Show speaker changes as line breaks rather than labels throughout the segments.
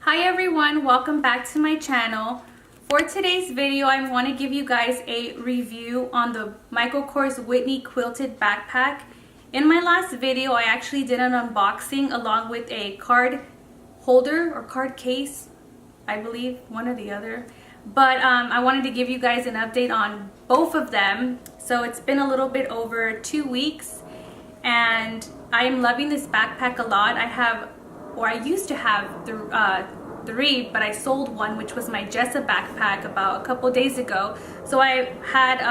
Hi everyone, welcome back to my channel. For today's video, I want to give you guys a review on the Michael Kors Whitney Quilted Backpack. In my last video, I actually did an unboxing along with a card holder or card case, I believe, one or the other. But I wanted to give you guys an update on both of them. So it's been a little bit over 2 weeks and I am loving this backpack a lot. I used to have three, but I sold one, which was my Jessa backpack about a couple days ago. So I had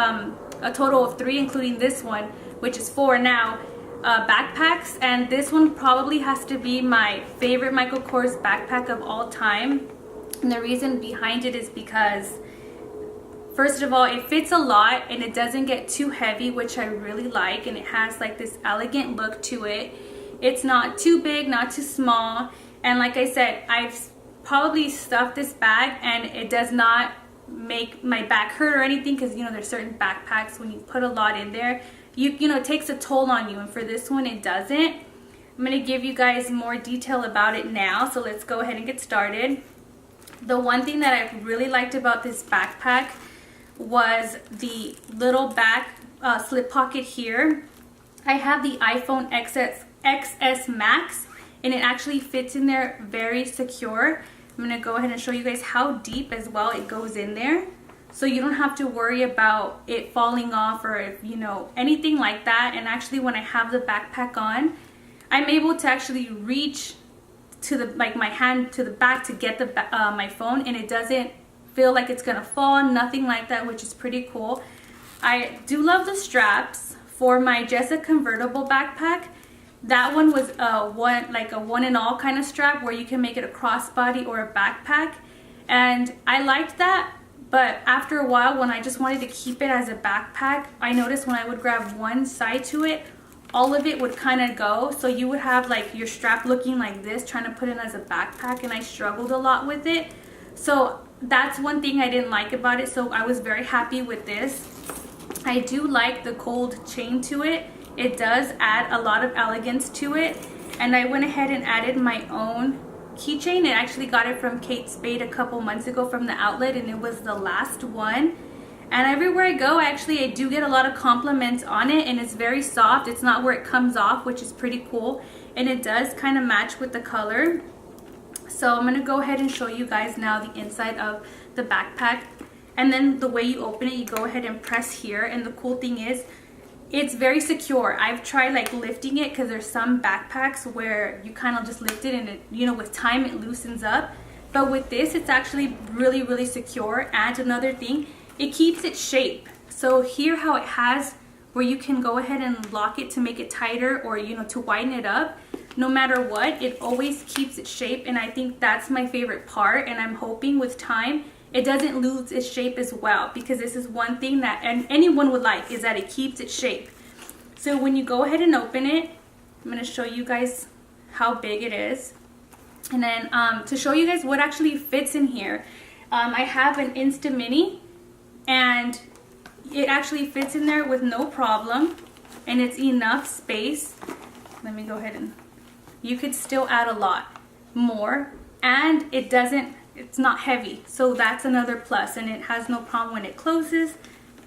a total of 3, including this one, which is 4 now, backpacks. And this one probably has to be my favorite Michael Kors backpack of all time. And the reason behind it is because, first of all, it fits a lot and it doesn't get too heavy, which I really like. And it has like this elegant look to it. It's not too big, not too small. And like I said, I've probably stuffed this bag and it does not make my back hurt or anything, because you know there's certain backpacks when you put a lot in there, you know it takes a toll on you, and for this one it doesn't. I'm going to give you guys more detail about it now, so let's go ahead and get started. The one thing that I really liked about this backpack was the little back slip pocket here. I have the iPhone XS Max and it actually fits in there very secure. I'm going to go ahead and show you guys how deep as well it goes in there, so you don't have to worry about it falling off or if you know anything like that. And actually when I have the backpack on, I'm able to actually reach to the my hand to the back to get the my phone, and it doesn't feel like it's gonna fall, nothing like that, which is pretty cool. I do love the straps. For my Jessa Convertible backpack, that one was a one and all kind of strap where you can make it a crossbody or a backpack, and I liked that. But after a while, when I just wanted to keep it as a backpack, I noticed when I would grab one side to it, all of it would kind of go, so you would have like your strap looking like this trying to put it as a backpack, and I struggled a lot with it. So that's one thing I didn't like about it, so I was very happy with this. I do like the gold chain to it. It does add a lot of elegance to it, and I went ahead and added my own keychain. I actually got it from Kate Spade a couple months ago from the outlet, and it was the last one. And everywhere I go, I do get a lot of compliments on it, and it's very soft. It's not where it comes off, which is pretty cool, and it does kind of match with the color. So I'm going to go ahead and show you guys now the inside of the backpack. And then the way you open it, you go ahead and press here, and the cool thing is it's very secure. I've tried like lifting it, because there's some backpacks where you kind of just lift it and it, you know, with time it loosens up. But with this, it's actually really secure. And another thing, it keeps its shape. So here how it has where you can go ahead and lock it to make it tighter, or you know, to widen it up. No matter what, it always keeps its shape, and I think that's my favorite part. And I'm hoping with time it doesn't lose its shape as well, because this is one thing that anyone would like, is that it keeps its shape. So when you go ahead and open it, I'm going to show you guys how big it is. And then to show you guys what actually fits in here, I have an Insta Mini, and it actually fits in there with no problem, and it's enough space. Let me go ahead and, you could still add a lot more, and it's not heavy, so that's another plus. And it has no problem when it closes,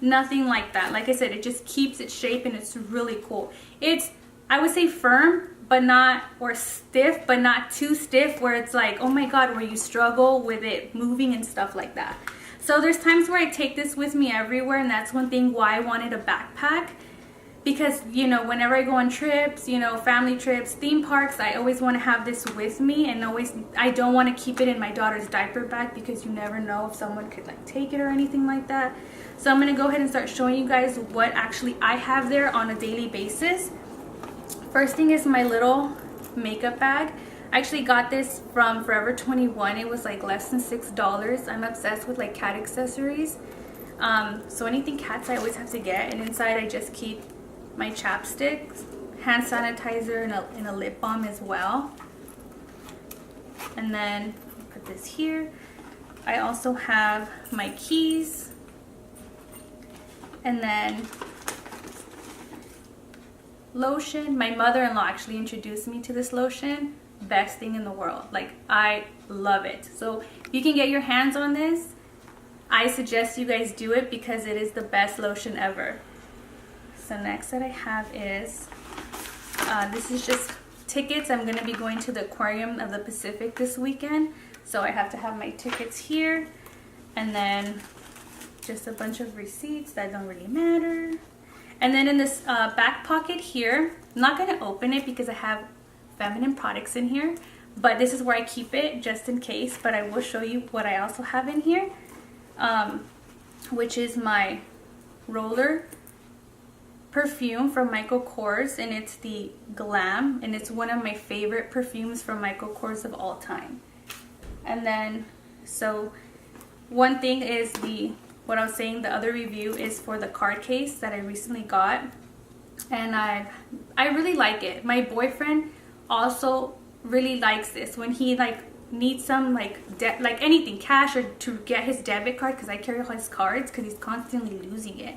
nothing like that. Like I said, it just keeps its shape, and it's really cool. It's, I would say, firm but not, or stiff but not too stiff where it's like, oh my god, where you struggle with it moving and stuff like that. So there's times where I take this with me everywhere, and that's one thing why I wanted a backpack. Because, you know, whenever I go on trips, you know, family trips, theme parks, I always want to have this with me, and I don't want to keep it in my daughter's diaper bag, because you never know if someone could like take it or anything like that. So I'm going to go ahead and start showing you guys what actually I have there on a daily basis. First thing is my little makeup bag. I actually got this from Forever 21. It was like less than $6. I'm obsessed with like cat accessories. So anything cats I always have to get, and inside I just keep my chapsticks, hand sanitizer, and a lip balm as well. And then put this here. I also have my keys, and then lotion. My mother-in-law actually introduced me to this lotion. Best thing in the world. Like, I love it. So if you can get your hands on this, I suggest you guys do it because it is the best lotion ever. So next that I have is, this is just tickets. I'm going to be going to the Aquarium of the Pacific this weekend. So I have to have my tickets here. And then just a bunch of receipts that don't really matter. And then in this back pocket here, I'm not going to open it because I have feminine products in here. But this is where I keep it just in case. But I will show you what I also have in here. Which is my roller perfume from Michael Kors, and it's the Glam, and it's one of my favorite perfumes from Michael Kors of all time. And then, so one thing is what I was saying, the other review is for the card case that I recently got, and I really like it. My boyfriend also really likes this when he needs some like anything, cash, or to get his debit card, because I carry all his cards because he's constantly losing it.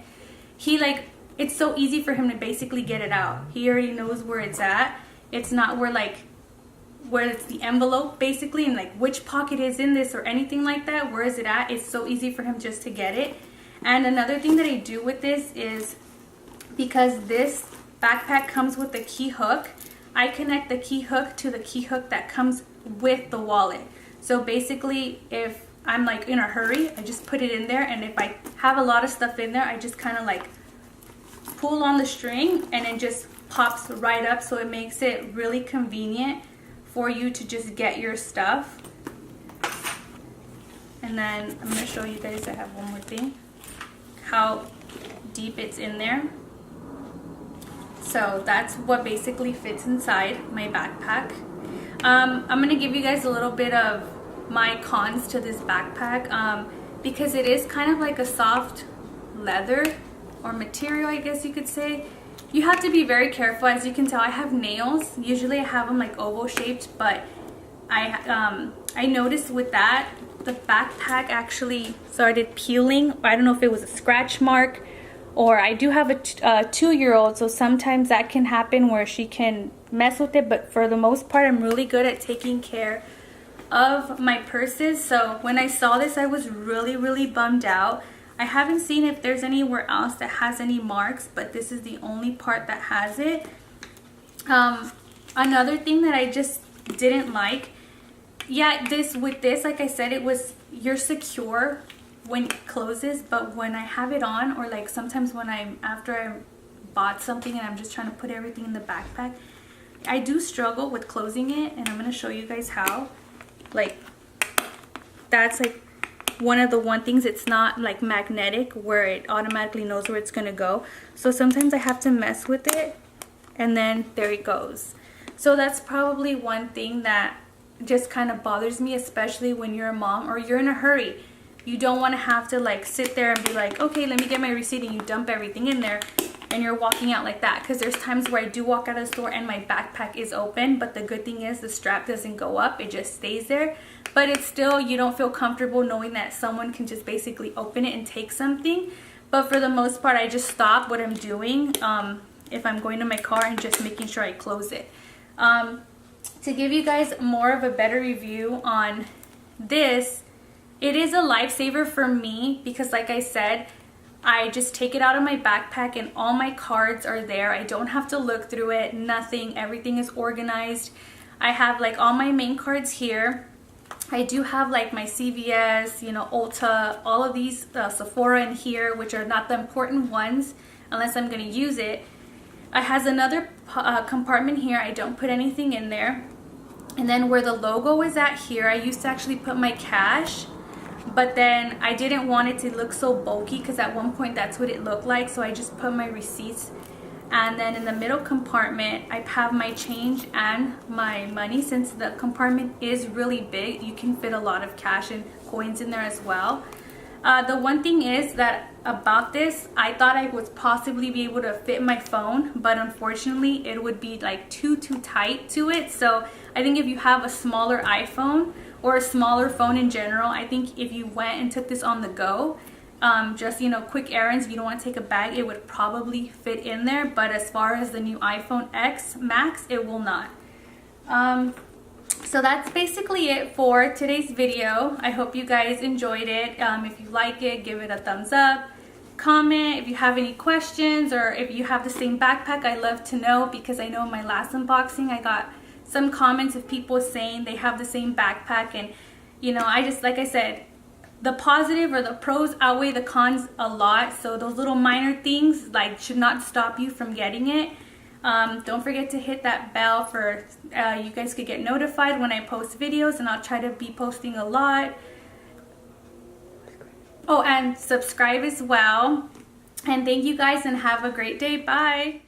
It's so easy for him to basically get it out. He already knows where it's at. It's not where it's the envelope basically, and like which pocket is in this or anything like that. Where is it at? It's so easy for him just to get it. And another thing that I do with this is, because this backpack comes with the key hook, I connect the key hook to the key hook that comes with the wallet. So basically, if I'm like in a hurry, I just put it in there, and if I have a lot of stuff in there, I just kind of like pull on the string and it just pops right up, so it makes it really convenient for you to just get your stuff. And then I'm going to show you guys, I have one more thing, how deep it's in there. So that's what basically fits inside my backpack. I'm going to give you guys a little bit of my cons to this backpack, because it is kind of like a soft leather or material, I guess you could say. You have to be very careful. As you can tell, I have nails. Usually I have them like oval shaped, but I noticed with that, the backpack actually started peeling. I don't know if it was a scratch mark, or I do have a 2-year-old, so sometimes that can happen where she can mess with it. But for the most part, I'm really good at taking care of my purses. So when I saw this, I was really bummed out. I haven't seen if there's anywhere else that has any marks, but this is the only part that has it. Another thing that I just didn't like, with this, like I said, you're secure when it closes, but when I have it on, or like sometimes when after I bought something and I'm just trying to put everything in the backpack, I do struggle with closing it, and I'm going to show you guys how. Like, that's like one of the things, it's not like magnetic where it automatically knows where it's going to go. So sometimes I have to mess with it, and then there it goes. So that's probably one thing that just kind of bothers me, especially when you're a mom or you're in a hurry. You don't want to have to like sit there and be like, okay, let me get my receipt, and you dump everything in there and you're walking out like that. Because there's times where I do walk out of the store and my backpack is open, but the good thing is the strap doesn't go up, it just stays there. But it's still, you don't feel comfortable knowing that someone can just basically open it and take something. But for the most part, I just stop what I'm doing if I'm going to my car and just making sure I close it. To give you guys more of a better review on this, it is a lifesaver for me because, like I said, I just take it out of my backpack and all my cards are there. I don't have to look through it, nothing. Everything is organized. I have like all my main cards here. I do have like my CVS, Ulta, all of these Sephora in here, which are not the important ones unless I'm going to use it. It has another compartment here. I don't put anything in there. And then where the logo is at here, I used to actually put my cash, but then I didn't want it to look so bulky because at one point that's what it looked like. So I just put my receipts. And then in the middle compartment, I have my change and my money. Since the compartment is really big, you can fit a lot of cash and coins in there as well. The one thing is that about this, I thought I would possibly be able to fit my phone, but unfortunately it would be like too tight to it. So I think if you have a smaller iPhone or a smaller phone in general, I think if you went and took this on the go, just, you know, quick errands, if you don't want to take a bag, it would probably fit in there. But as far as the new iPhone X Max, it will not. So that's basically it for today's video. I hope you guys enjoyed it. If you like it, give it a thumbs up. Comment if you have any questions, or if you have the same backpack. I love to know, because I know in my last unboxing I got some comments of people saying they have the same backpack, and you know, I just, like I said, the positive or the pros outweigh the cons a lot. So those little minor things like should not stop you from getting it. Don't forget to hit that bell for you guys could get notified when I post videos, and I'll try to be posting a lot. Oh, and subscribe as well. And thank you guys, and have a great day. Bye.